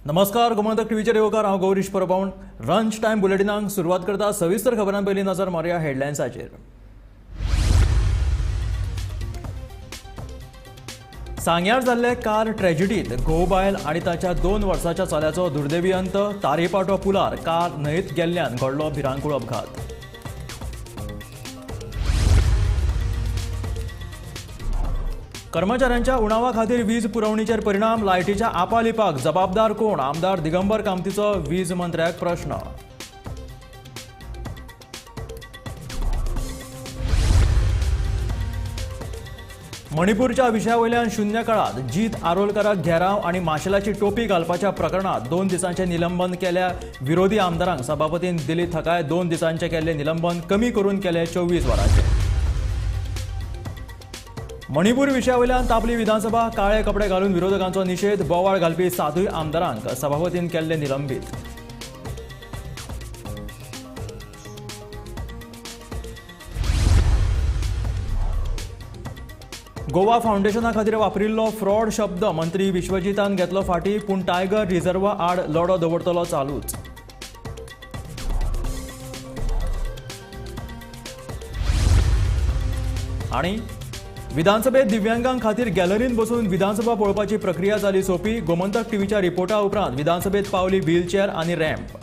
नमस्कार, गोमंतक टीव्हीचे येवकार हांव गौरीश परबावण. लंच टायम बुलेटिनाक सुरवात करता. सविस्तर खबरां पयलीं नजर मारया हेडलायन्साचेर. सांग्यार जाल्ले कार ट्रॅजिडीत घोव बायल आनी ताच्या 2 वर्सांच्या चल्याचो दुर्दैवी अंत. तारीपाटो पुलार कार न्हंयत गेल्ल्यान घडलो भिरांकूळ अपघात. कर्मचाऱ्यांच्या उणावा खातीर वीज पुरवणीचेर परिणाम. लायटीच्या आपालिपाक जबाबदार कोण? आमदार दिगंबर कामतीचो वीज मंत्र्याक प्रश्न. मणिपूरच्या विशयावयल्यान शून्य काळात जीत आरोलकराक घेराव आनी माशेलाची टोपी घालपाच्या प्रकरणात 2 दिसांचे निलंबन केल्या. विरोधी आमदारांक सभापतीन दिली थकाय. 2 दिसांचे केल्ले निलंबन कमी करून केले 24 वरांचे. मणिपूर विशयावयल्यान तापली विधानसभा. काळे कपडे घालून विरोधकांचो निषेध. बोवाळ घालपी 7 आमदारांक सभापतीन केल्ले निलंबीत. गोवा फाउंडेशना खातीर वापरिल्लो फ्रॉड शब्द मंत्री विश्वजितान घेतलो फाटी. पूण टायगर रिझर्वा आड लढो दवरतलो चालूच. आनी विधानसभेत दिव्यांगांक खातीर गॅलरीन बसून विधानसभा पळोवपाची प्रक्रिया जाली सोपी. गोमंतक टीव्हीच्या रिपोर्टा उपरांत विधानसभेत पावली व्हीलचेअर आनी रॅम्प.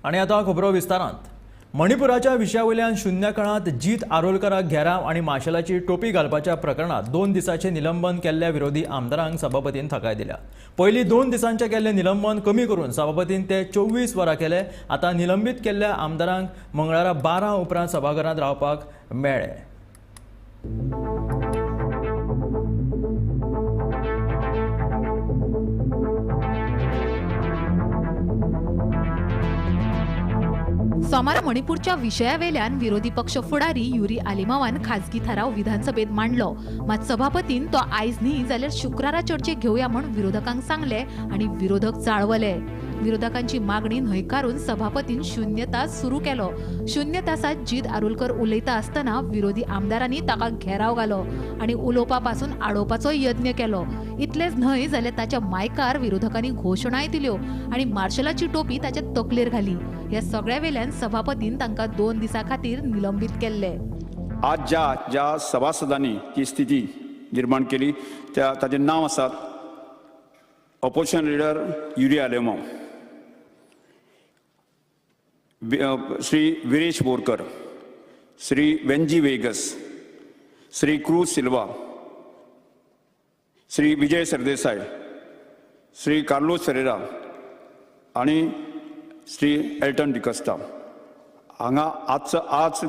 आनी आतां खबरो विस्तारांत. मणिपुराच्या विशयावयल्यान शून्य काळात जीत आरोलकराक घेराव आनी माशेलाची टोपी घालपाच्या प्रकरणात 2 दिसांचे निलंबन केल्ल्या विरोधी आमदारांक सभापतीन थकाय दिल्या. पयलीं 2 दिसांचे केल्ले निलंबन कमी करून सभापतीन ते 24 वरां केले. आतां निलंबीत केल्ल्या आमदारांक मंगळारा 12 उपरांत सभाघरांत रावपाक मेळ्ळे. सोमारा मणिपूरच्या विशयावेल्यान विरोधी पक्ष फुडारी युरी आलिमावान खासगी थाराव विधानसभेत मांडलो. मात सभापतीन तो आयज न्ही जाल्यार शुक्रारा चर्चेक घेवया म्हण विरोधकांक सांगले आनी विरोधक चाळवले. विरोधकांची मागणी न्हयकारून सभापतीन शून्य तास सुरू केलो. शून्य तासात जीत आरोलकर उलयता आसतना विरोधी आमदारांनी ताका घेराव घालो आनी उलोवपा पासून आडोवपाचो यत्न केलो. इतलेच न्हय जाल्यार ताच्या मायकार विरोधकांनी घोशणाय दिल्यो आनी मार्शलाची टोपी ताच्या तकलेर घाली. ह्या सगळ्या वेल्यान सभापतीन तांकां 2 दिसां खातीर निलंबीत केल्ले. आज ज्या सभासदांनी ती स्थिती निर्माण केली ताचे नांव आसात ऑपोजिशन लिडर युरी आलेमाव, श्री विरेश बोरकर, श्री वेंजी वेगस, श्री क्रूज सिल्वा, श्री विजय सरदेसाय, श्री कार्लोस फेरेरा आणि श्री एल्टन डिकस्टा हांगा आजचो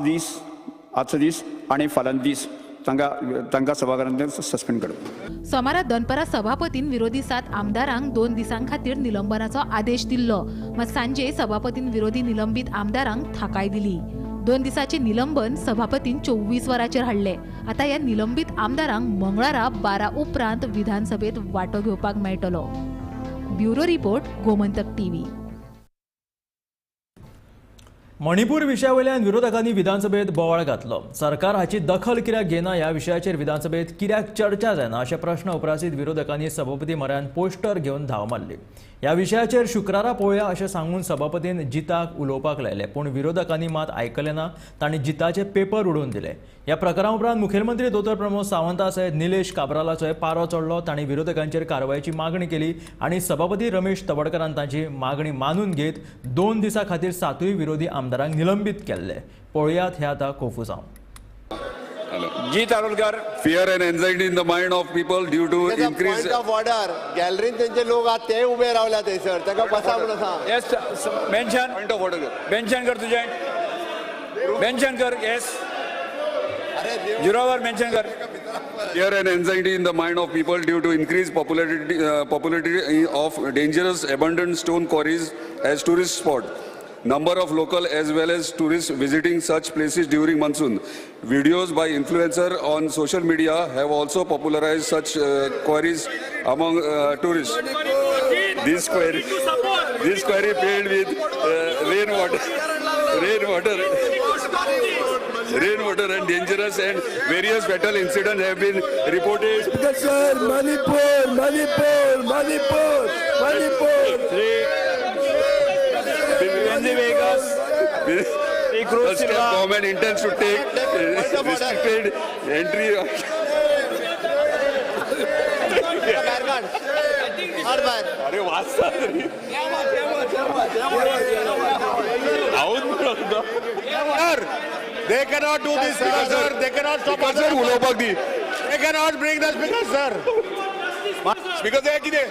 दीस आणि फाल्यां दीस तांकां सभाघरांतल्यान सस्पेंड करप. सोमारा दनपारा सभापतीन विरोधी 7 आमदारांक 2 दिसां खातीर निलंबनाचो आदेश दिल्लो. मात सांजे सभापतीन विरोधी निलंबीत आमदारांक थाकाय दिली. 2 दिसांचे निलंबन सभापतीन 24 वरांचेर हाडले. आतां ह्या निलंबीत आमदारांक मंगळारा 12 उपरांत विधानसभेत वांटो घेवपाक मेळटलो. Bureau report, Gomantak TV. Manipur विशयावयल्यान विरोधकांनी विधानसभेत बोवाळ घातलो. सरकार हाची दखल कित्याक घेना ह्या विशयाचेर विधानसभेत कित्याक चर्चा जायना अशे प्रश्न उपरासीत विरोधकांनी सभापती म्हऱ्यान पोस्टर घेवन धांव मारली. ह्या विशयाचेर शुक्रारा पळोवया अशें सांगून सभापतीन जिताक उलोवपाक लायले. पूण विरोधकांनी मात आयकले ना. तांणी जिताचे पेपर उडोवन दिले. ह्या प्रकारा उपरांत मुखेलमंत्री दोतोर प्रमोद सावंता सयत निलेश काब्रालाचोय पारो चडलो. तांणी विरोधकांचेर कारवायेची मागणी केली आनी सभापती रमेश तवडकरान तांची मागणी मानून घेत 2 दिसां खातीर 7 विरोधी आमदारांक निलंबीत केल्ले. पळोवयात हे आतां कोफुसांव. जीत Arolkar, fear and anxiety in the mind of people due to increase. Point of order. गॅलरीन त्यांचे लोक आहात ते उभे रावल्या थंयसर. ताका बसा म्हणून सांग. Yes mention Point of order. Mention कर तुझे, मेन्शन कर. येस झिरोवर मेन्शन कर. Fear and anxiety in the mind of people due to increased popularity of dangerous abandoned stone quarries as tourist spot. Number of local as well as tourists visiting such places during monsoon. Videos by influencer on social media have also popularized such quarries among tourists. This quarry filled with rainwater rainwater and dangerous and various fatal incidents have been reported. Sir, Manipur. The step government intends to take restricted entry. अरे वाचता तरी. They cannot do this, speaker, sir. They cannot stop us. Sir, उलोवपाक दी. They cannot bring the speaker, sir. Speaker साहेब कितें?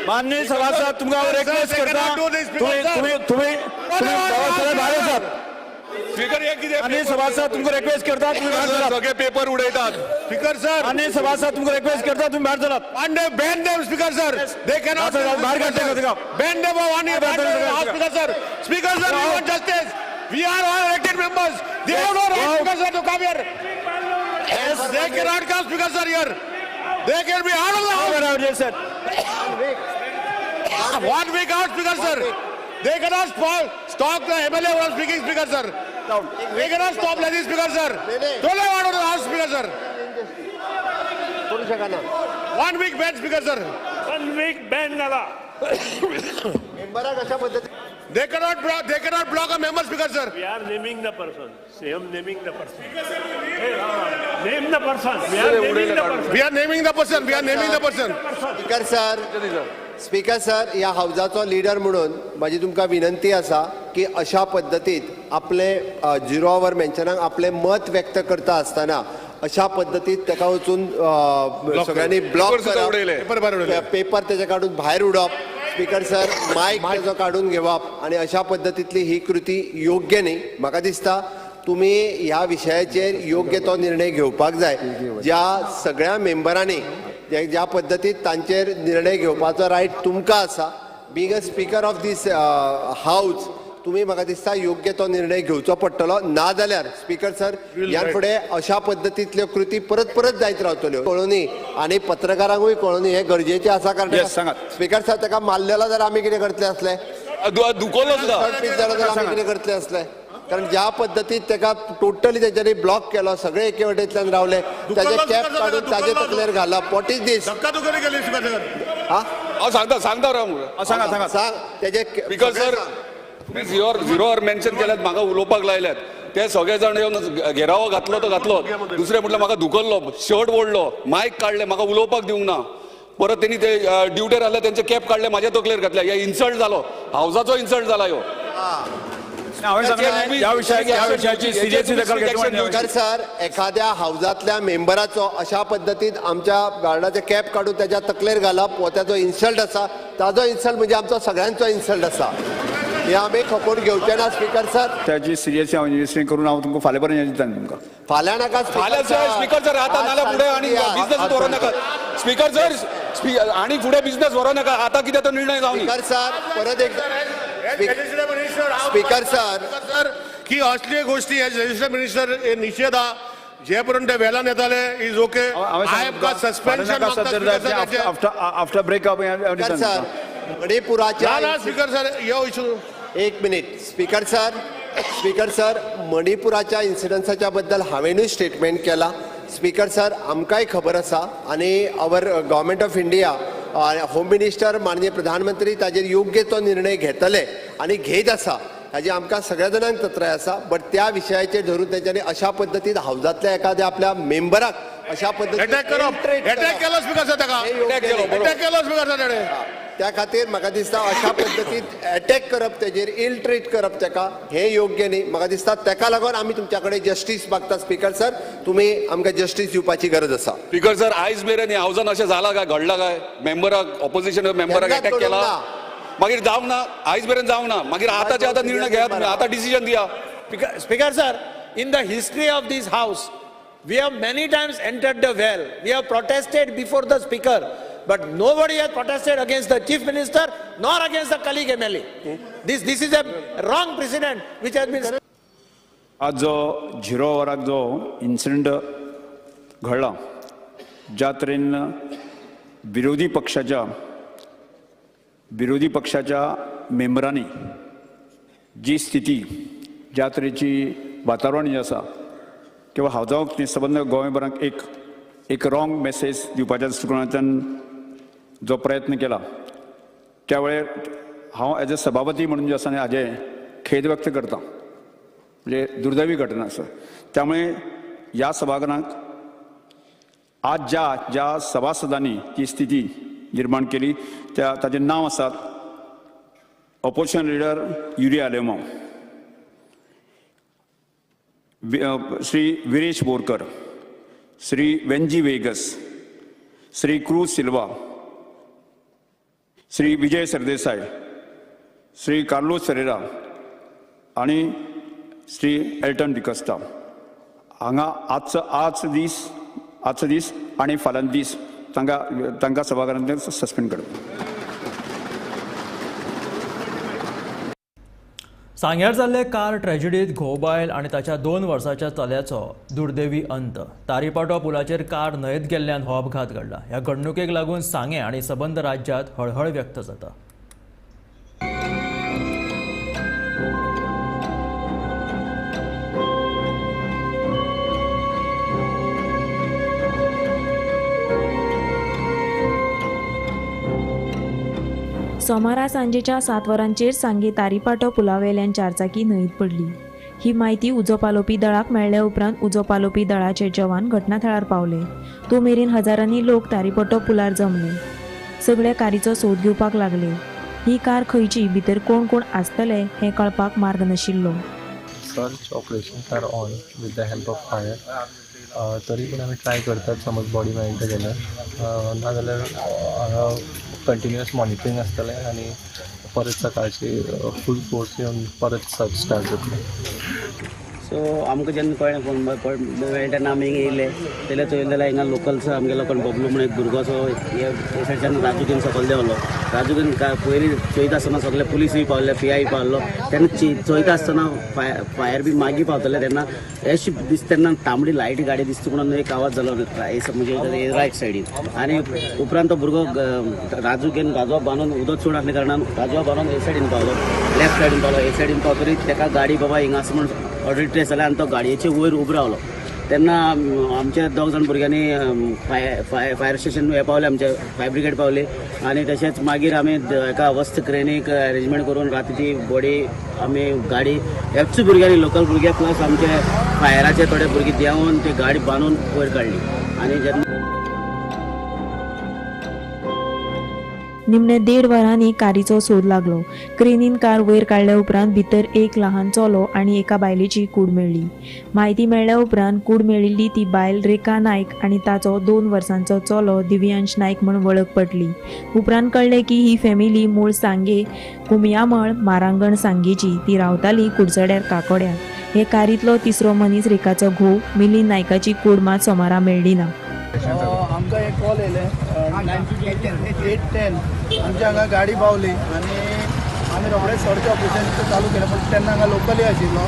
माननीय सभासद तुमका request करता तुम्ही भायर आसात स्पीकर हे कितें? माननीय सभासद तुमका रिक्वेस्ट करता तुम्ही भायर चलात सगळे पेपर उडयतात. Speaker, sir. माननीय सभासद तुमका रिक्वेस्ट करता तुम्ही भायर चलात And they ban them, speaker, sir. They cannot. भायर काढते का Ban them for 1 year. Ban them for speaker, sir. Speaker, sir, we want justice. We are all elected members. They have no right, speaker, sir, to come here. They cannot come, speaker, sir, here. They can be out of the house. 1 week out, speaker, sir. They cannot stop the MLA from speaking, speaker, sir. They cannot stop like this, speaker, sir. Don't let out of the house, speaker, sir. 1 week ban, speaker, sir. 1 week ban झाला. They cannot block a member, speaker, sir. We are naming the person. I am naming the person. Name the person. We are naming the person. We are naming the person. We are naming the person. Speaker sir ह्या हाऊसाचो leader म्हणून माझी तुमकां विनंती आसा की अशा पद्दतीत आपले zero आवर मेन्शनाक आपले मत व्यक्त करता आसतना अशा पद्दतीत ताका वचून सगळ्यांनी ब्लॉक करप पेपर तेजे काडून भायर उडप स्पीकर सर मायक तेजो काडून घेवप आणि अशा पद्दतीतली ही कृती योग्य न्ही. म्हाका दिसता तुम्ही ह्या विशयाचेर योग्य तो निर्णय घेवपाक जाय. ज्या सगळ्या मेंबरांनी ज्या पद्दतीत तांचेर निर्णय घेवपाचो रायट तुमकां आसा being a speaker of this house तुम्ही म्हाका दिसता योग्य तो निर्णय घेवचो पडटलो. ना जाल्यार स्पीकर सर ह्या फुडें अशा पद्दतींतल्यो कृती परत परत जायत रावतल्यो. कळोनी आनी पत्रकारांकूय कळोनी हे गरजेचें आसा कारण स्पीकर सर ताका मारलेलो जाल्यार आमी कितें करतले असले दुखवलं सुद्धा. जाल्यार आमी कितें करतले असले कारण ज्या पद्दतीत ताका टोटली तेंच्यांनी ब्लॉक केलो सगळे एके वटेंतल्यान रावले ताजे कॅप काडून ताजे तकलेर घालप. वॉट इज दीस धक्काधुक्की केली, speaker, sir. हांव सांगता राव. सांग तेजे स्पीकर सर झिरो आवर मेन्शन केल्यात म्हाका उलोवपाक लायल्यात ते सगळे जाण येवन घेरावो घातलो तो घातलो. दुसरे म्हटल्यार म्हाका धुकल्लो शर्ट ओडलो मायक काडले म्हाका उलोवपाक दिवंक ना. परत तेणी ते ड्युटेर आसले तेंचे कॅप काडले म्हाज्या तकलेर घातले. हे इन्सल्ट जालो हाऊसाचो इन्सल्ट जाला ह्यो. या विषयाची सिरियसली दखल स्पीकर सर एखाद्या हाऊसातल्या मेंबराचो अशा पद्दतीन आमच्या गार्डाचे कॅप काडून त्याच्या तकलेर घालप हो त्याचो इन्सल्ट आसा. ताजो इन्सल्ट म्हणजे आमचो सगळ्यांचो इन्सल्ट आसा. हे आमी खपोवन घेवचे ना स्पीकर सर. त्याची सिरियस इन्व्हेस्टिगेशन करून हांव तुमकां फाल्यां पर्यंत दिता तुमकां. फाल्यां नाका फाल्यां सर स्पीकर सर आता नाल्या फुडें आणि बिझनेस व्हरो नाका. स्पीकर सर आणि फुडें बिझनेस व्हरो नाका. आता कितें तो निर्णय जावनी. स्पीकर सर परत एकदा स्पीकर सर की असली गोष्टी रजिस्टर मिनिस्टर हे निषेध हा जेपर्यंत वेळान येताले is okay. Suspension after breakup speaker sir मणिपुराच्या स्पीकर सर यो इशू एक मिनिट स्पीकर सर मणिपुराच्या इन्सिडन्साच्या बद्दल हांवेनूय स्टेटमेंट केला. स्पीकर सर आमकांय खबर आसा आणि our government of India home minister माननीय प्रधानमंत्री ताजेर योग्य तो निर्णय घेतले आणि घेत आसा हाजी आमकां सगळ्या जाणांक तत्राय आसा. बट त्या विशयाचेर धरून तेंच्यांनी अशा पद्दतीन हाऊसातल्या एखाद्या आपल्या मेंबराक अशा पद्दतीन अटॅक केलो स्पीकर सर ताका अटॅक केलो स्पीकर सर ताणे. त्या खातीर म्हाका दिसता अशा पद्दतीन अटॅक करप तेजेर इल ट्रीट करप ताका हे योग्य न्ही. म्हाका दिसता ताका लागून आमी तुमच्या कडेन जस्टीस मागता स्पीकर सर. तुमी आमकां जस्टीस दिवपाची गरज आसा. स्पीकर सर आयज मेरेन हाऊसान अशें जाला काय घडला काय मेंबराक ऑपोजिशन मेंबराक अटॅक केला मागीर जावंक ना. आयज मेरेन जावंक ना. मागीर आतांचे आतां निर्णय घेयात तुमी. आतां डिसिजन दिया. Speaker sir, in the history of this house, we have many times entered the well. We have protested before the speaker, but nobody has protested against the chief minister nor against the colleague MLA. This is a wrong precedent which has been. आज जो zero आवराक जो incident घडला ज्या तरेन विरोधी पक्षाच्या मेंबरांनी जी स्थिती ज्या तरेची वातावरण जें आसा किंवा हांव जावं ती सबंद गोंयभराक एक रॉंग मेसेज दिवपाच्या दृश्टिकोनांतल्यान जो प्रयत्न केला त्या वेळेर हांव एज अ सभापती म्हणून जे आसा न्ही हाजें खेद व्यक्त करता. म्हणजे दुर्दैवी घटना आसा. त्यामुळे ह्या सभागृहाक आज ज्या सभासदांनी ती स्थिती निर्माण केली ताचें नांव आसात ऑपोजिशन लिडर युरी आलेमांव, श्री विरेश बोरकर, श्री वेंजी वेगस, श्री क्रूज सिल्वा, श्री विजय सरदेसाय, श्री कार्लोस फेरेरा आणि श्री एल्टन डिकस्टा हांगा आजचो दीस आणि फाल्यां दीस तांकां सभागृहांतल्यान सस्पेंड करता. सांग्यार जाल्ले कार ट्रॅजेडीत घोवबायल आणि ताच्या 2 वर्साच्या चल्याचो दुर्दैवी अंत. तारीपाटो पुलाचेर कार न्हंयेत गेल्ल्यान हो अपघात घडला. ह्या घडणुकेक लागून सांगे आणि सबंद राज्यांत हळहळ व्यक्त जाता. सोमारा सांजेच्या 7 वरांचेर सांगे तारीपाटो पुलावेल्यान चारचाकी न्हंयत पडली. ही माहिती उजो पालोवपी दळाक मेळ्ळ्या उपरांत उजो पालोवपी दळाचे जवान घटनाथळार पावले. तो मेरेन हजारांनी लोक तारीपाटो पुलार जमले. सगळे कारीचो सोद घेवपाक लागले. ही कार खंयची, भितर कोण कोण आसतले हें कळपाक मार्ग नाशिल्लो. Search operations are on with the help of fire. तरी पूण आमी ट्राय करतात समज बॉडी मेळटा जाल्यार, नाजाल्यार कंटिन्युअस मॉनिटरींग आसतलें आनी परत सकाळची फूल फोर्स येवन परत सर्च स्टार्ट जातलें. सो आमकां जेन्ना कळ्ळें फोन मेळ्ळे तेन्ना आमी येयले. तेन्ना चोयलें जाल्यार हिंगा लोकल्स आमगे लोकांनी बबलू म्हणून एक भुरगोचो हे सायडच्यान राजूगेन सकयल देंवलो. राजूगेन पयलीं चोयता आसतना सगळे पुलीसूय पावले, PI पावलो. तेन्ना चोयता आसतना फायर बी मागीर पावतले तेन्ना अशी दिसता तेन्ना तांबडी लायट गाडी दिसता म्हणून एक आवाज जालो म्हणजे रायट सायडीन. आनी उपरांत तो भुरगो राजूगेन गाजवा बांदून उदक चड आसल्या कारणान गाजवा बांदून हे सायडीन पावलो, लेफ्ट सायडीन पावलो. हे सायडीन पावतरीत ताका गाडी बाबा हिंगा आसा म्हणून ऑर्डर ट्रेस जाल्यार आनी तो गाडयेचे वयर उबो रावलो. तेन्ना आमच्या 2 जाण भुरग्यांनी फायर स्टेशन हे पावले, आमचे फायर ब्रिगेड पावली. आनी तशेंच मागीर आमी एका वस्त क्रेनीक अरेंजमेंट करून रातीची बॉडी आमी गाडी एकच भुरग्यांनी लोकल भुरगे प्लस आमचे फायराचे थोडे भुरगे देंवन ती गाडी बांदून वयर काडली. आनी जेन्ना निमणे 1.5 वरांनी कारीचो सोद लागलो. क्रेनीन कार वयर काडल्या उपरांत भितर एक ल्हान चलो आनी एका बायलेची कूड मेळ्ळी. म्हायती मेळ्ळ्या उपरांत कूड मेळिल्ली ती बायल रेखा नायक आनी ताचो 2 वर्सांचो चलो दिव्यांश नायक म्हूण वळख पटली. उपरांत कळ्ळें की ही फॅमिली मूळ सांगे कुमियामळ मारांगण सांगेची. ती रावताली कुडचड्यार काकोड्यार. हे कारींतलो 3रो मनीस रेखाचो घोव मिलिंद नायकाची कूड मात सोमारा मेळ्ळी ना. आमकां एक कॉल येयले 8:10 आमच्या हांगा गाडी पावली आनी आमी रोखडें सर्च ऑपरेशन चालू केलें. पण तेन्ना हांगा लोकली आशिल्लो.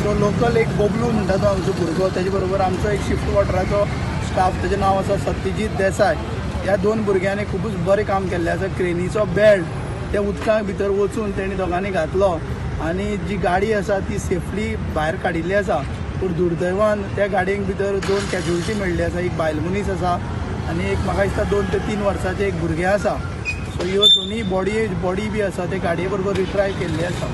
सो लोकल एक बबलू म्हणटा तो आमचो भुरगो, तेजे बरोबर आमचो एक शिफ्ट वॉटराचो स्टाफ, तेजें नांव आसा सत्यजीत देसाय. ह्या 2 भुरग्यांनी खुबूच बरें काम केल्लें आसा. क्रेनीचो बेल्ट त्या उदकां भितर वचून तेणी दोगांनी घातलो आनी जी गाडी आसा ती सेफली भायर काडिल्ली आसा. पूण दुर्दैवान त्या गाडयेक भितर 2 कॅज्युअलिटी मेळ्ळी आसा. एक बायल मनीस आसा आनी एक म्हाका दिसता 2 ते 3 वर्साचें एक भुरगें आसा. सो ह्यो दोनी बॉडी बी आसा ते गाडये बरोबर रिट्राय केल्ली आसा.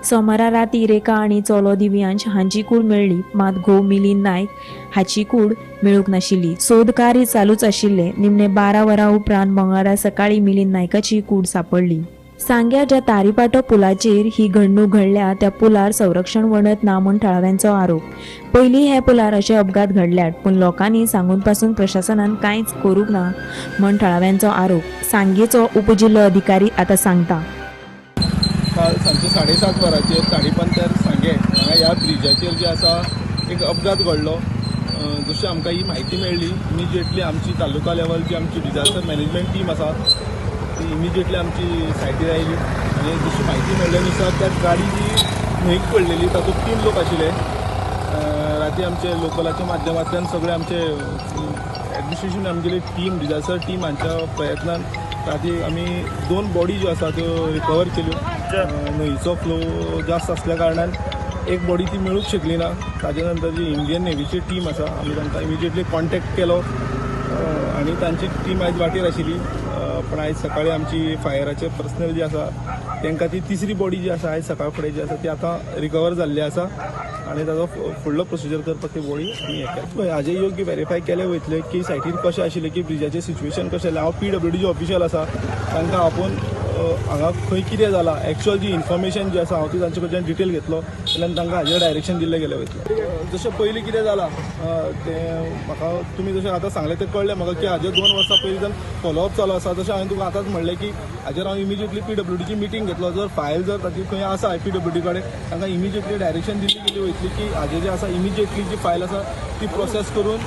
सोमारा राती रेखा आनी चलो दिव्यांश हांची कूड मेळ्ळी, मात घोव मिलिंद नायक हाची कूड मेळूंक नाशिल्ली. सोद कार्य चालूच आशिल्ले. निमणे 12 वरां उपरांत मंगळारा सकाळी मिलिंद नायकाची कूड सांपडली. सांग्या ज्या तारीपाटो पुलाचेर ही घडणूक घडल्या त्या पुलार संरक्षण वणत ना म्हूण थळाव्यांचो आरोप. पयलीं हे पुलार अशे अपघात घडल्यात, पूण लोकांनी सांगून पासून प्रशासनान कांयच करूंक ना म्हूण थळाव्यांचो आरोप. सांगेचो उपजिल्लो अधिकारी आतां सांगता. काल सांजे 7:30 वरांचेर तारीपंथर सांगे हांगा ह्या ब्रिजाचेर जे आसा एक अपघात घडलो. जशी आमकां ही म्हायती मेळ्ळी इमिजिएटली आमची तालुका लेवलची आमची डिजास्टर मॅनेजमेंट टीम आसा ती इमिजिएटली आमची सायटीर आयली आनी जशी म्हायती मेळ्ळे नुसार त्या गाडी जी न्हंयक पडलेली तातूंत 3 लोक आशिल्ले. राती आमचे लोकलाच्या माध्यमांतल्यान सगळे आमचे एडमिनिस्ट्रेशन आमगेली टीम डिजास्टर टीम हांच्या प्रयत्नान राती आमी 2 बॉडी ज्यो आसा त्यो रिकवर केल्यो. न्हंयचो फ्लो जास्त आसल्या कारणान एक बॉडी ती मेळूंक शकली ना. ताजे नंतर जी इंडियन नेव्हीची टीम आसा आमी तांकां इमिजिएटली कॉन्टॅक्ट केलो आनी तांची टीम आयज वाटेर आशिल्ली. पण आयज सकाळीं आमची फायराचे पर्सनल जी आसा तांकां ती तिसरी बॉडी जी आसा आयज सकाळ फुडें जी आसा ती आतां रिकवर जाल्ली आसा आनी ताजो फुडलो प्रोसिजर करपाक ती बॉडी आमी हें केलें. हाजें योग्य व्हेरीफाय केलें वयतलें की सायटीर कशें आशिल्लें की ब्रिजाचें सिच्युएशन कशें जालें. हांव PWD ऑफिशियल आसा तांकां आपोवन हांगा खंय कितें जालां एक्चुअल जी इन्फॉर्मेशन जी आसा हांव ती तांचे कडच्यान डिटेल घेतलो जाल्यार तांकां हाजेर डायरेक्शन दिल्लें गेलें वयतलें. जशें पयलीं कितें जालां तें म्हाका तुमी जशें आतां सांगलें तें कळ्ळें म्हाका की हाजे 2 वर्सां पयलींच्यान फॉलोअप चालू आसा. जशें हांवें तुका आतांच म्हणलें की हाजेर हांव इमिजिएटली PWDची मिटींग घेतलो. जर फायल जर ताची खंय आसा PWD कडेन तांकां इमिजिएटली डायरेक्शन दिल्ली गेली वयतली की हाजे जें आसा इमिजिएटली जी फायल आसा ती प्रोसेस करून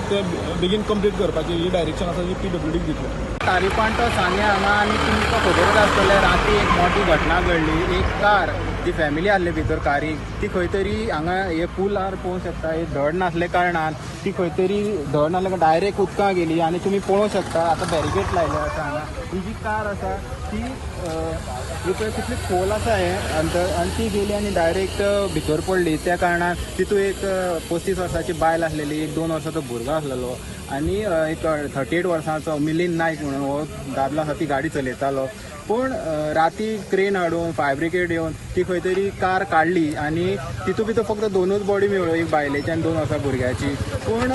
ते बेगीन कंप्लीट करपाची ही डायरेक्शन आसा जी PWDक दितलें. तारीपांटो सान्या हांगा आनी तुमकां खबरच आसतलें राती एक मोठी घटना घडली. एक कार जी फॅमिली आसली भितर कारीक ती खंय तरी हांगा हे पुलार पळोवंक शकता हे धड नासले कारणान ती खंय तरी धड नासले डायरेक्ट उदकां गेली आनी तुमी पळोवंक शकता आतां बॅरिकेड लायले आसा हांगा. ही जी कार आसा ती कितली खोल आसा हें आनी ती गेली आनी डायरेक्ट भितर पडली. त्या कारणान तितून एक 35 वर्साची बायल आसलेली, एक 2 वर्साचो भुरगो आसलेलो आनी एक 38 वर्सांचो मिलिंद नायक म्हणून हो दादलो आसा ती गाडी चलयतालो. पूण राती क्रेन हाडून फायर ब्रिगेड येवन ती खंय तरी कार काडली आनी तितून भितर फक्त 2च बॉडी मेळ्ळ्यो, एक बायलेची आनी 2 वर्सां भुरग्याची. पूण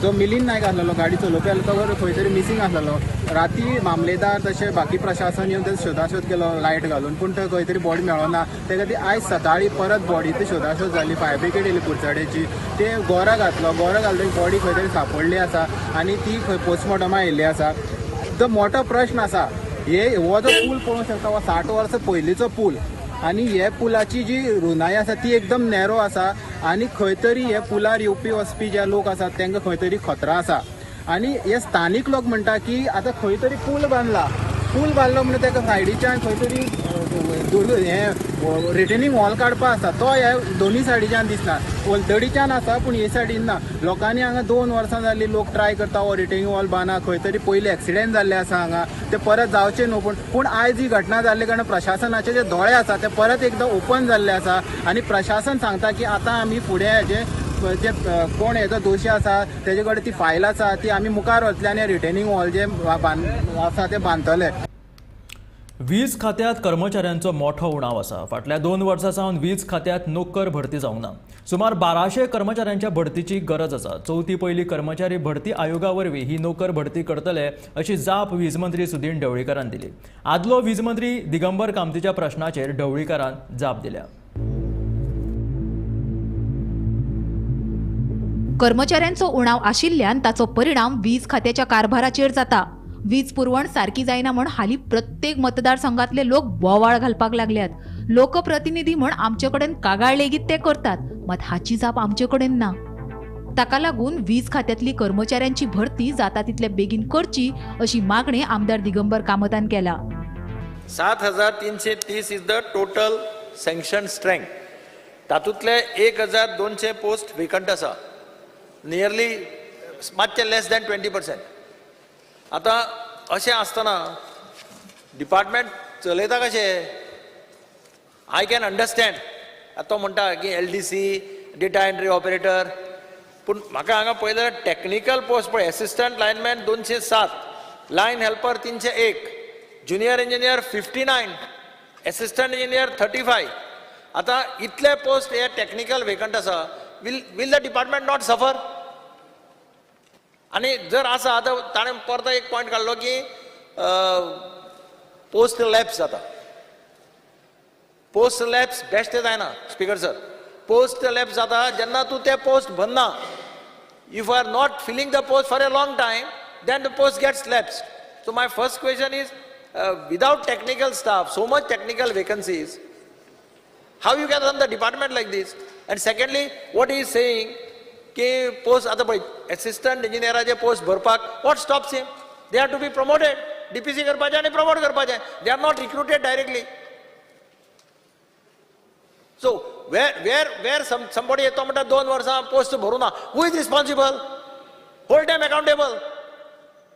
जो मिलिंद नायक आसलेलो गाडी चलोवपी आसलो तो खंय तरी मिसींग आसलेलो. राती मामलेदार तशें बाकी प्रशासन येवन तेजो सोदाशोध केलो लायट घालून पूण तो खंय तरी बॉडी मेळ्ळो ना. ते खातीर आयज सकाळीं परत बॉडीची सोदाशोध जाली. फायर ब्रिगेड येयली कुडचड्याची. ते गोरा घातलो घालून बॉडी खंय तरी सांपडली आसा आनी ती खंय पोस्टमॉर्टमा येयल्ली आसा. जो मोठो प्रश्न आसा हो जो पूल पळोवंक शकता हो 60 वर्सां पयलींचो पूल आनी हे पुलाची जी रुंदाय आसा ती एकदम नॅरो आसा आनी खंय तरी हे पुलार येवपी वचपी जे लोक आसात तांकां खंय तरी खतरो आसा. आनी हे स्थानीक लोक म्हणटा की आतां खंय तरी पूल बांदलो म्हणून ताका सायडीच्यान खंय तरी हे रिटर्निंग वॉल काडपा आसा तो हे दोनी सायडीच्यान दिसना. ओलतडीच्यान आसा पूण हे सायडीन ना. लोकांनी हांगा 2 वर्सां जाल्ली लोक ट्राय करता हो रिटर्निंग वॉल बांदा. खंय तरी पयलीं एक्सिडेंट जाल्ले आसा हांगा ते परत जावचे न्हू. पूण आयज ही घटना जाल्ले कारणान प्रशासनाचे जे दोळे आसा ते परत एकदां ओपन जाल्ले आसा आनी प्रशासन सांगता की आतां आमी फुडें हेजे जे कोण हेजो दोशी आसा तेजे कडेन ती फायल आसा ती आमी मुखार वतले आनी रिटर्निंग वॉल जे आसा ते बांदतले. वीज खात्यात कर्मचाऱ्यांचो मोठो उणाव आसा. फाटल्या 2 वर्सां सावन वीज खात्यात नोकर भरती जावंक ना. सुमार 1200 कर्मचाऱ्यांच्या भरतीची गरज आसा. चवथी पयली कर्मचारी भरती आयोगा वरवीं ही नोकर भरती करतले अशी जाप वीज मंत्री सुदीन ढवळीकरान दिली. आदलो वीज मंत्री दिगंबर कामतीच्या प्रश्नाचेर ढवळीकरान जाप दिल्या. कर्मचाऱ्यांचो उणाव आशिल्ल्यान ताचो परिणाम वीज खात्याच्या कारभाराचेर जाता. वीज पुरवण सारकी जायना म्हण हालीं प्रत्येक मतदारसंघातले लोक बोवाळ घालपाक लागल्यात. लोकप्रतिनिधी म्हण आमचे कडेन कागाळ लेगीत ते करतात मात हाची जाप आमचे कडेन ना. ताका लागून वीज खात्यातली कर्मचाऱ्यांची भरती जाता तितले बेगीन करची अशी मागणी आमदार दिगंबर कामतान केला. 7330 is the total sanction strength. तातूंतले 1200 पोस्ट वेकंट आसा. नियरली मातशे लेस दॅन 20%. आतां अशें आसतना डिपार्टमेंट चलयता कशें आय कॅन अंडरस्टँड. आतां तो म्हणटा की LDC डेटा एंट्री ऑपरेटर पूण म्हाका हांगा पळयल्यार टॅक्निकल पोस्ट पळय assistant lineman 207, line helper 301, junior engineer 59, assistant engineer 35. आतां इतले पोस्ट हे टॅक्निकल वेकंट आसा. Will the department not suffer? आणि जर आसा आतां ताणें परत एक पॉयंट काडलो की पोस्ट लॅब्स जाता. पोस्ट लॅब्स बेस्ट जायना स्पीकर सर. पोस्ट लॅब्स जाता जेन्ना तूं ते पोस्ट भरना. If are not filling the post for a long time then the post gets lapsed. So my first question is without technical staff, so much technical vacancies, how you can run the department like this? And secondly, what he is saying कि post आता पळय assistant इंजिनियराचे post भरपाक what stops him? They have to be promoted. DPC करपाचे आणि promote करपाचे. They are not recruited directly. So where somebody येतो म्हणटा 2 वर्सां पोस्ट भरूं ना. Who is responsible? Hold them accountable.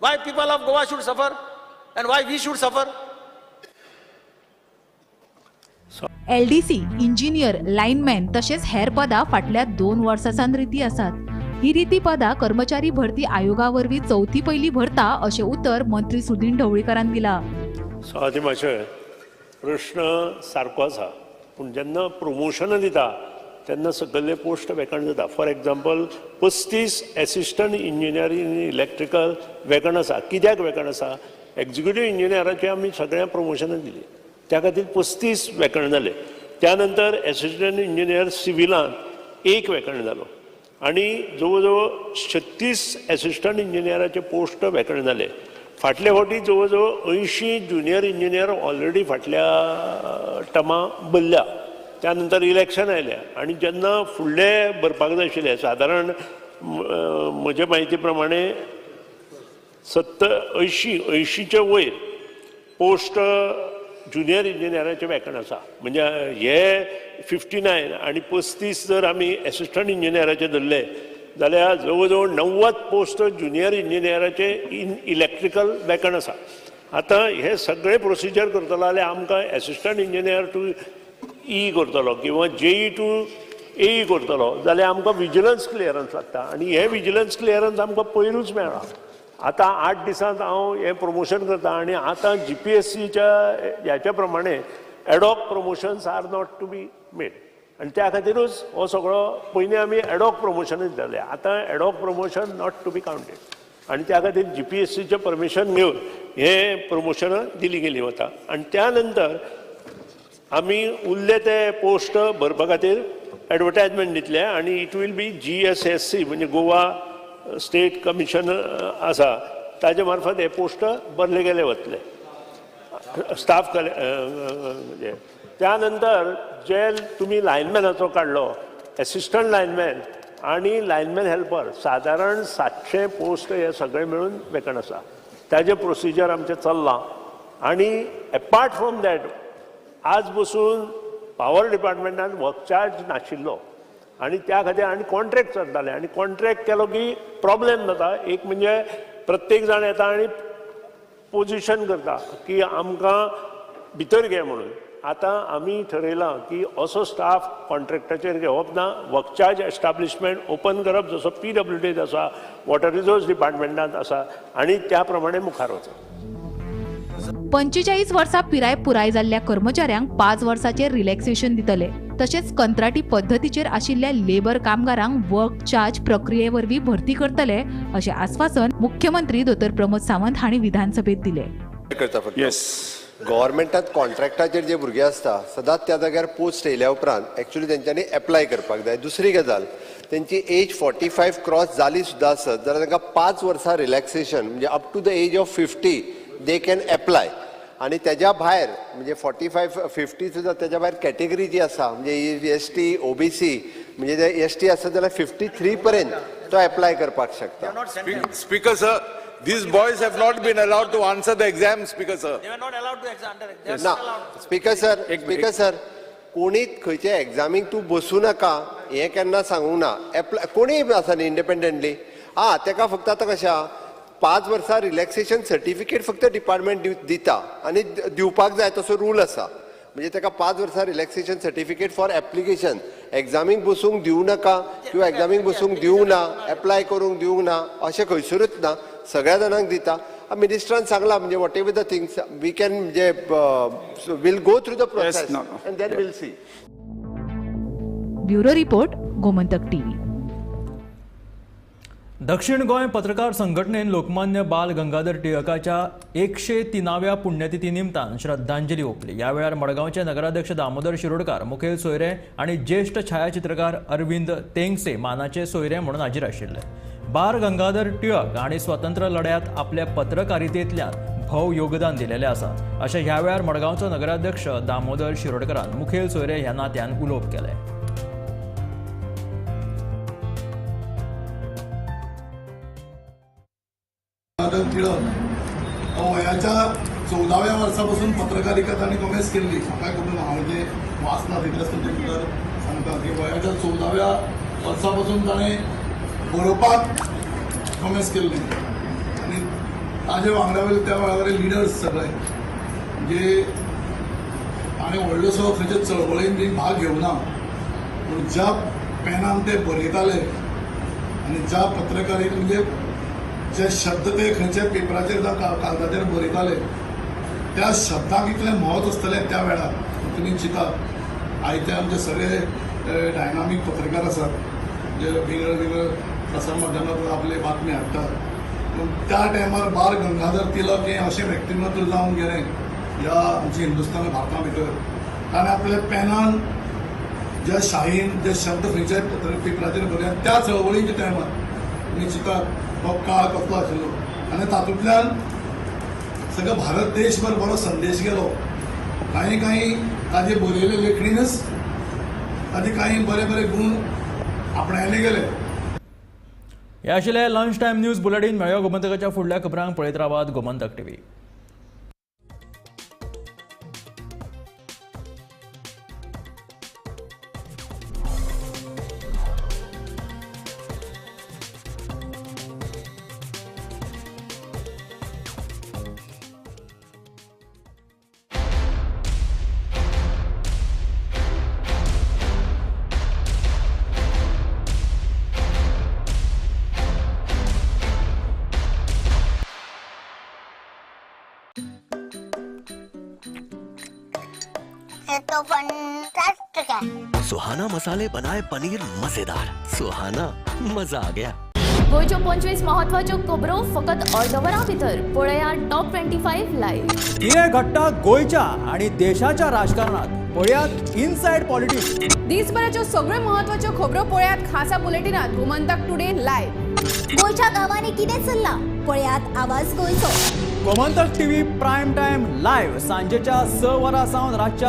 Why people of Goa should suffer and why we should suffer? LDC, engineer, lineman तसेच हेर पदां फाटल्या 2 वर्सांसान रिती आसात. ही रिती पदां कर्मचारी भरती आयोगावरवीं चौथी पयली भरता अशें उतर मंत्री सुदीन ढवळीकरान दिला. स्वाती मातशें प्रश्न सारको आसा पूण जेन्ना प्रमोशनां दिता तेन्ना सकयल्ले पोस्ट वेकंट जाता. For example 35 assistant engineer in electrical vacant आसा. कित्याक वेकंट आसा? एक्झिक्युटीव इंजिनियराचे आमी सगळ्या प्रमोशनां दिली, त्या खातीर 35 वेकंट जाले. त्यानंतर एसिस्टंट इंजिनियर सिव्हिलान 1 वेकंट जालो आनी जवळ जवळ 36 एसिस्टंट इंजिनियराचे पोस्ट वेकंट जाले. फाटल्या फावटी जवळ जवळ 80 ज्युनियर इंजिनियर ऑलरेडी फाटल्या टर्मा भरल्या. त्यानंतर इलेक्शन आयल्या आनी जेन्ना फुडले भरपाक जाय आशिल्ले सादारण म्हजे म्हायती प्रमाणे 80चे वयर पोस्ट ज्युनियर इंजिनियराचे वेकंट आसा. म्हणजे हे 59 आनी 35 जर आमी एसिस्टंट इंजिनियराचे धरले जाल्यार जवळ जवळ 90 पोस्ट ज्युनियर इंजिनियराचे इन इलेक्ट्रिकल वेकंट आसा. आतां हे सगळे प्रोसिजर करतलो जाल्यार आमकां एसिस्टंट इंजिनियर टू ई करतलो किंवा JE टू AE करतलो जाल्यार आमकां विजिलन्स क्लियरन्स लागता आनी हे विजिलन्स क्लियरन्स आमकां पयरूच मेळ्ळा. आतां 8 दिसांत हांव हें प्रमोशन करता आनी आतां GPSCच्या ह्याच्या प्रमाणे ad hoc promotions are not to be made आनी त्या खातीरूच हो सगळो पयलीं आमी एडॉक प्रमोशनूच दिताले. आतां एडॉक प्रमोशन नॉट टू बी कावंटेड आनी त्या खातीर GPSCचें परमिशन घेवन हे प्रमोशनां दिली गेली वता. आनी त्या नंतर आमी उरले ते पोस्ट भरपा खातीर एडवर्टायजमेंट दितले आनी इट वील बी GSSC म्हणजे गोवा स्टेट कमिशन आसा ताजे मार्फत हे पोस्ट भरले गेले वतले स्टाफ. त्यानंतर जे तुमी लायनमॅनाचो काडलो एसिस्टंट लायनमॅन आनी लायनमॅन हेल्पर सादारण 700 पोस्ट हे सगळे मेळून वेकंट आसा. ताजे प्रोसिजर आमचें चल्लां आनी एपार्ट फ्रॉम दॅट आज बसून पावर डिपार्टमेंटान वर्क चार्ज नाशिल्लो आनी त्या खातीर आनी कॉन्ट्रॅक्ट चलताले आनी कॉन्ट्रॅक्ट केलो की प्रॉब्लेम जाता. एक म्हणजे प्रत्येक जाण येता आनी पोजिशन करता की आमकां भितर घे म्हणून. आतां आमी ठरयलां की असो स्टाफ कॉन्ट्रॅक्टाचेर घेवप ना. वर्क चार्ज एस्टाब्लिशमेंट ओपन करप जसो PWDत आसा, वॉटर रिसोर्स डिपार्टमेंटांत आसा आनी त्या प्रमाणे मुखार वचप. 45 वर्सां पिराय पुराय जाल्ल्या कर्मचाऱ्यांक 5 वर्सांचे रिलॅक्सेशन दितले. तशेंच कंत्राटी पद्दतीचेर आशिल्ल्या लेबर कामगारांक वर्क चार्ज प्रक्रिये वरवीं भरती करतले अशें आस्वासन मुख्यमंत्री दोतोर प्रमोद सावंत हांणी विधानसभेत दिलें. गव्हर्मेंटांत कॉन्ट्रॅक्टाचेर जे भुरगे आसता सदांच त्या जाग्यार पोस्ट येयल्या उपरांत एक्चुअली तेंच्यांनी एप्लाय करपाक जाय. दुसरी गजाल तेंची एज 45 क्रॉस जाली सुद्दां आसत जाल्यार तांकां 5 वर्सां रिलॅक्सेशन म्हणजे up to the age of 50 they can apply. आनी तेज्या भायर म्हणजे 45-50 सुद्दां तेज्या भायर कॅटेगरी जी आसा म्हणजे ST OBC म्हणजे जे ST आसा जाल्यार 53 पर्यंत तो एप्लाय करपाक शकता. Speaker sir, these boys have not been allowed to answer the exam, Speaker sir. They were not allowed to exam. ना स्पीकर सर कोणीच खंयच्या एग्जामीक तूं बसूं नाका हें केन्ना सांगूंक ना. एप्लाय कोणीय आसा न्ही इंडिपेंडंटली तेका फक्त आतां कशें आहा 5 वर्सां रिलॅक्सेशन सर्टिफिकेट फक्त डिपार्टमेंट दिता आनी दिवपाक जाय तसो रूल आसा. म्हणजे ताका 5 वर्सां रिलॅक्सेशन सर्टिफिकेट फॉर एप्लिकेशन एग्जामीक बसूंक दिवं नाका किंवा एग्जामीक बसूंक दिवं ना एप्लाय करूंक दिवं ना अशें खंयसरूच ना. सगळ्या जाणांक दिता. मिनिस्टरान सांगला म्हणजे whatever the things we can म्हणजे we'll go through the process and then we'll see. Bureau report Gomantak TV. दक्षिण गोंय पत्रकार संघटनेन लोकमान्य बाल गंगाधर टिळकाच्या 103व्या पुण्यतिथी निमतान श्रद्धांजली ओंपली. ह्या वेळार मडगांवचे नगराध्यक्ष दामोदर शिरोडकार, मुखेल सोयरे आणि ज्येष्ठ छायाचित्रकार अरविंद तेंगसे मानाचे सोयरे म्हणून हाजीर आशिल्ले. बाल गंगाधर टिळक हांणी स्वतंत्र लढ्यात आपल्या पत्रकारितेंतल्यान भव्य योगदान दिलेलें आसा अशें ह्या वेळार मडगांवचो नगराध्यक्ष दामोदर शिरोडकारान मुखेल सोयरे ह्या नात्यान उलोवप केलें. टिळक वयाच्या 14व्या वर्सापासून पत्रकारिता आणि कॉमेस केल्ली. म्हाका खबर ना हांव जे वाचना तितलेच तुमचे भितर सांगता की वयाच्या 14व्या वर्सापासून ताणें बरोवपाक कॉमेस केल्ली आनी ताजे वांगडा वयले त्या वेळार लिडर्स सगळे जे हांवें व्हडलोसो खंयच्या चळवळीन बी भाग घेवना, पूण ज्या पेनान ते बरयताले आनी ज्या पत्रकारीत म्हणजे जे शब्द ते खंयच्या पेपराचेर जावं कागदाचेर बरयताले त्या शब्दाक इतलें म्हत्व आसतलें त्या वेळार तुमी चिंतात. आयचे आमचे सगळे डायनामीक पत्रकार आसात जे वेगळे वेगळे प्रसार माध्यमांतून आपले बातमी हाडटात, पूण त्या टायमार बाळ गंगाधर तिलक हें अशें व्यक्तिमत्व जावन गेलें ह्या आमच्या हिंदुस्तान भारता भितर. ताणें आपल्या पेनान ज्या शाहीन जे शब्द खंयच्याय पेपराचेर बरयले त्या चळवळीच्या टायमार तुमी चिंतात हो काळ कसलो आशिल्लो आनी तातूंतल्यान सगळो भारत देशभर बरो संदेश गेलो. काही ताजे बरयले लेखणीनच ताजे काही बरे बरे गुण आपणायले गेले. हे आशिल्ले लंच टायम न्यूज बुलेटिन. मेळ्यो गोमंतकाच्या फुडल्या खबरांक पळयत रावात गोमंतक टीव्ही. तो फंटास्टिक है. सुहाना मसाले बनाए पनीर मजेदार. सुहाना, मजा आ गया. गोयच्यो 25 महत्वाच्यो खबरो फकत अर्दवरा भितर पळया टॉप 25 लाईव्ह. कितें घडटा गोंयच्या आनी देशाच्या राजकारणात पळयात इनसायड पॉलिटिक्स. दिसभराच्यो सगळ्यो महत्वाच्यो खबरो पळयात खासा बुलेटिनात गोमंतक टुडे लाईव्ह. गोयच्या गांवांनी कितें चल्ला पळयात आवाज गोयचो. Gomantak TV prime time live सांजेच्या 6 वरां सावन रातच्या